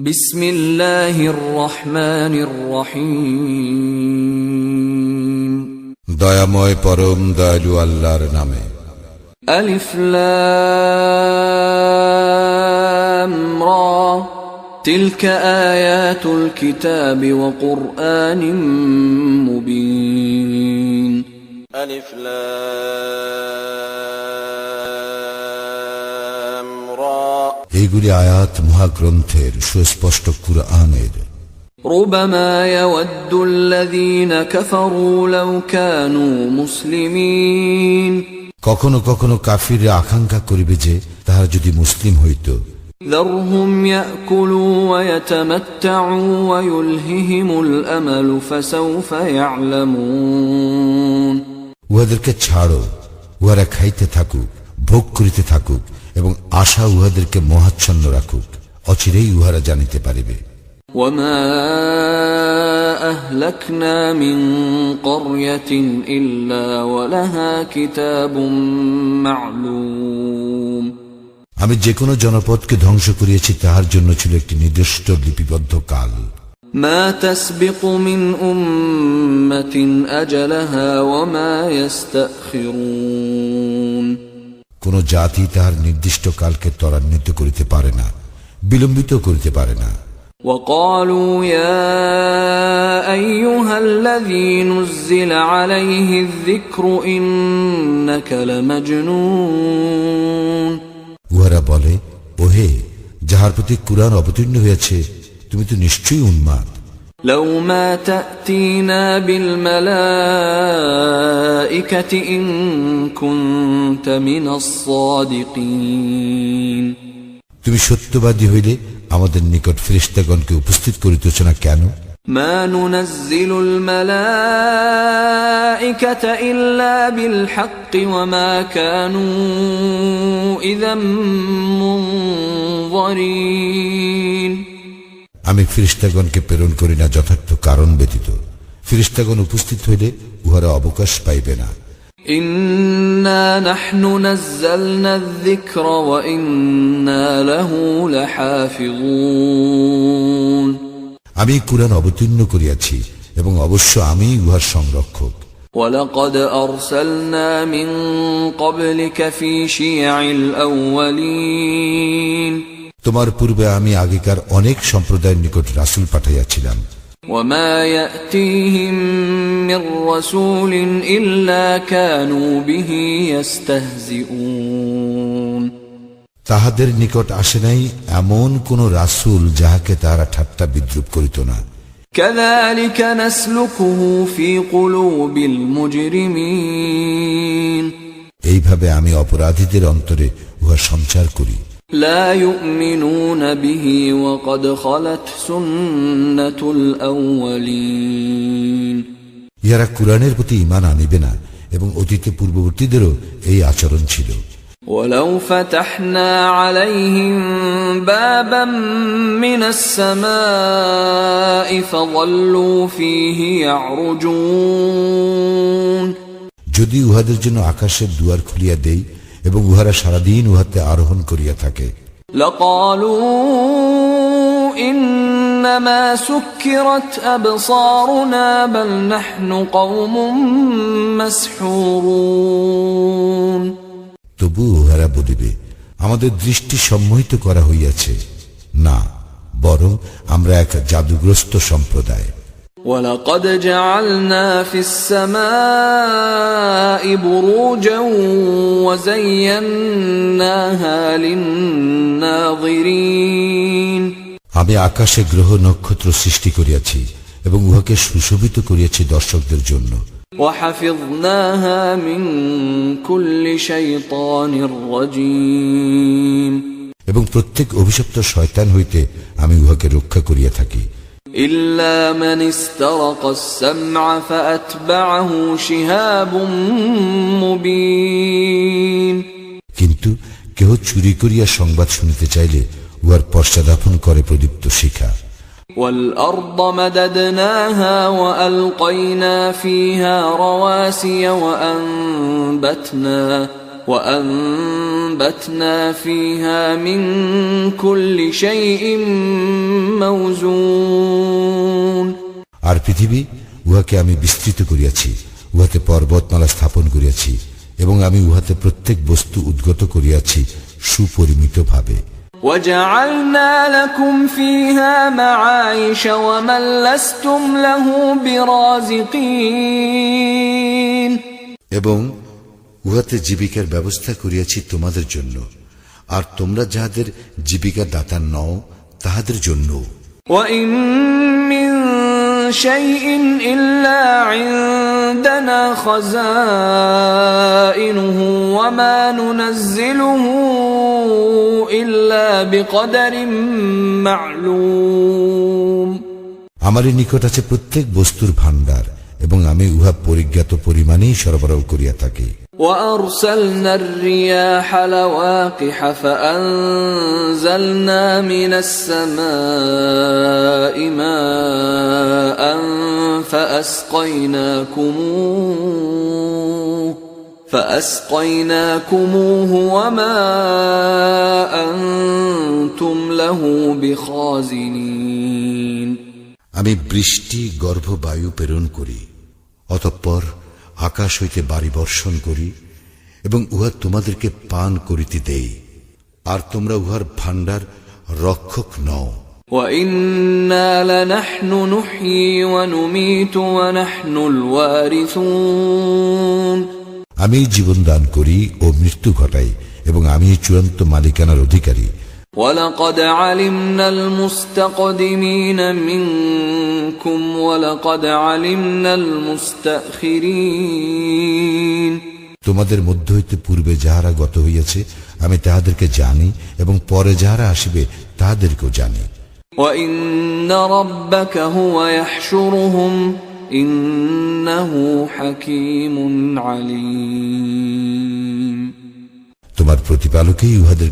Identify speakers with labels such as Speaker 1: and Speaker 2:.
Speaker 1: বিসমিল্লাহির রহমানির রহিম।
Speaker 2: দয়াময় পরম দয়ালু আল্লাহর নামে।
Speaker 1: আলিফ লাম রা তিলকা আয়াতুল কিতাবি ওয়া কুরআনিম মুবিন।
Speaker 3: আলিফ লাম রা
Speaker 2: এইগুলি আয়াত মহাগ্রন্থের সুস্পষ্ট কুরআনের।
Speaker 1: রুবামা ইয়াওয়াদ্দুল্লাযীনা কাফারু লাউ কানু মুসলিমিন।
Speaker 2: কখনো কখনো কাফিররা আকাঙ্ক্ষা করিবে যে তাহারা যদি মুসলিম হইত।
Speaker 1: যারহুম ইয়াকুলু ওয়া ইয়াতামাত্তাউ ওয়া ইউলহিহিমুল আমালু ফাসাউফা ইয়ালামুন।
Speaker 2: উহাদেরকে ছাড়ো, উহারা খাইতে থাকুক, ভোগ করিতে থাকুক এবং আশা উহাদেরকে মোহাচ্ছন্ন রাখুক, অচিরেই উহারা জানিতে পারিবে।
Speaker 1: ওয়ামা আহলাকনা মিন ক্বরয়াতিন ইল্লা ওয়া লাহা কিতাবুম মা'লুম।
Speaker 2: আমি যে কোনো জনপদকে ধ্বংস করিয়াছি তাহার জন্য ছিল একটি নির্দিষ্ট লিপিবদ্ধ কাল।
Speaker 1: মা তাসবিকু মিন উম্মাতিন আজালাহা ওয়া মা ইস্তাখিরুন।
Speaker 2: কোন জাতি তাহার নির্দিষ্ট কালকে ত্বরান্বিত করিতে পারে না, বিলম্বিত করিতে পারে না।
Speaker 1: وقالوا يا أيها الذي نزل عليه الذكر إنك لمجنون।
Speaker 2: উহারা বলে, ওহে যাহার প্রতি কুরআন অবতীর্ণ হয়েছে তুমি তো নিশ্চয়ই উন্মাদ।
Speaker 1: لو ما تأتينا بالملائكة إن كنت من الصادقين।
Speaker 2: তুমি সত্যবাদী হইলে আমাদের নিকট ফেরেশতাগণকে উপস্থিত করিতেছ না কেন?
Speaker 1: ما ننزل الملائكة إلا بالحق وما كانوا إذا منظرين।
Speaker 2: আমি ফেরেশতাগণকে প্রেরণ করি না যথার্থ কারণ ব্যতীত। ফেরেশতাগণ উপস্থিত হইলে উহারা অবকাশ পাইবে না।
Speaker 1: إنا نحن نزلنا الذكر وإنا له لحافظون।
Speaker 2: আমি কুরআন অবতীর্ণ করিয়াছি এবং অবশ্য আমি উহার সংরক্ষক।
Speaker 1: ولقد أرسلنا من قبلك في شيع الأولين।
Speaker 2: তোমার পূর্বে আমি আগেকার অনেক সম্প্রদায়ের নিকট রাসূল পাঠাইয়াছিলাম।
Speaker 1: وما يأتيهم من رسول إلا كانوا به يستهزئون।
Speaker 2: তাহাদের নিকট আসে নাই এমন কোন রাসূল যাহাকে তাহারা ঠাট্টা বিদ্রূপ করিত না।
Speaker 1: كذلك نسلكه في قلوب المجرمين।
Speaker 2: এইভাবে আমি অপরাধীদের অন্তরে উহা সঞ্চার করি।
Speaker 1: لا يؤمنون به وقد خلت سنة الأولين।
Speaker 2: ইহারা কুরআনের প্রতি ঈমান আনিবে না এবং অতীতে পূর্ববর্তীদেরও এই আচরণ ছিল।
Speaker 1: ولو فتحنا عليهم بابا من السماء فظلوا فيه يعرجون। যদি উহাদের জন্য আকাশের দুয়ার খুলিয়া দেই এবং উহারা সারাদিন উহাতে আরোহণ করিয়া থাকে। لقالوا إنما سكرت أبصارنا بل نحن قوم مسحورون।
Speaker 2: তবু উহারা বলিবে, আমাদের দৃষ্টি সম্মোহিত করা হইয়াছে, না বরং আমরা এক জাদুগ্রস্ত সম্প্রদায়।
Speaker 1: ولقد جعلنا في السماء بروجا وزيناها للناظرين।
Speaker 2: আমি আকাশে গ্রহ নক্ষত্র সৃষ্টি করিয়াছি এবং উহাকে সুশোভিত করিয়াছি দর্শকদের জন্য।
Speaker 1: وحفظناها من كل شيطان رجيم।
Speaker 2: এবং প্রত্যেক অভিশপ্ত শয়তান হইতে আমি উহাকে রক্ষা করিয়া থাকি।
Speaker 1: إلا من استرق السمع فأتبعه شهاب مبين।
Speaker 2: কিন্তু কেহ চুরি করিয়া সংবাদ শুনিতে চাইলে উহার পশ্চাদাপন করে প্রদীপ্ত শিখা।
Speaker 1: والأرض مددناها وألقينا فيها رواسي
Speaker 4: وأنبتنا فيها من كل شيء موزون
Speaker 2: আর পৃথিবী উহাকে আমি বিস্তৃত করিয়াছি, উহাতে পর্বতমালা স্থাপন করিয়াছি, এবং আমি উহাতে প্রত্যেক বস্তু উদ্গত করিয়াছি সুপরিমিত ভাবে।
Speaker 4: وجعلنا لكم فيها معايش ومن لستم له برازقين
Speaker 2: এবং উহাতে জীবিকার ব্যবস্থা করিয়াছি তোমাদের জন্য, আর তোমরা যাহাদের জীবিকা দাতা নও তাহাদের জন্য।
Speaker 4: وإن من شيء إلا عندنا خزائنه وما ننزله إلا بقدر معلوم
Speaker 2: আমারই নিকট আছে প্রত্যেক বস্তুর ভাণ্ডার, এবং আমি উহা পরিজ্ঞাত পরিমাণেই সরবরাহ করিয়া থাকি।
Speaker 4: وأرسلنا الرياح لواقح فأنزلنا من السماء ماء فأسقيناكموه وما أنتم له بخازنين
Speaker 2: আমি বৃষ্টি গর্ভবায়ু প্রেরণ করি, অতঃপর আকাশ হইতে বাড়ি বর্ষণ করি, এবং উহা তোমাদেরকে পান করিতে দেই, আর তোমরা উহার ভাণ্ডার রক্ষক নও।
Speaker 4: وَإِنَّا لَنَحْنُ نُحْيِي وَنُمِيتُ وَنَحْنُ الْوَارِثُونَ
Speaker 2: আমি জীবন দান করি ও মৃত্যু ঘটাই, এবং আমি চূড়ান্ত মালিকানার অধিকারী।
Speaker 4: وَلَقَدْ عَلِمْنَا الْمُسْتَقْدِمِينَ مِنكُمْ وَلَقَدْ عَلِمْنَا الْمُسْتَأْخِرِينَ
Speaker 2: তোমাদের মধ্য হইতে পূর্বে যাহারা গত হইয়াছে আমি তাহাদেরকে জানি, এবং পরে যাহারা আসিবে তাহাদেরকেও জানি।
Speaker 4: وَإِنَّ رَبَّكَ هُوَ يَحْشُرُهُمْ إِنَّهُ حَكِيمٌ عَلِيمٌ
Speaker 2: তোমার প্রতিপালকই উহাদের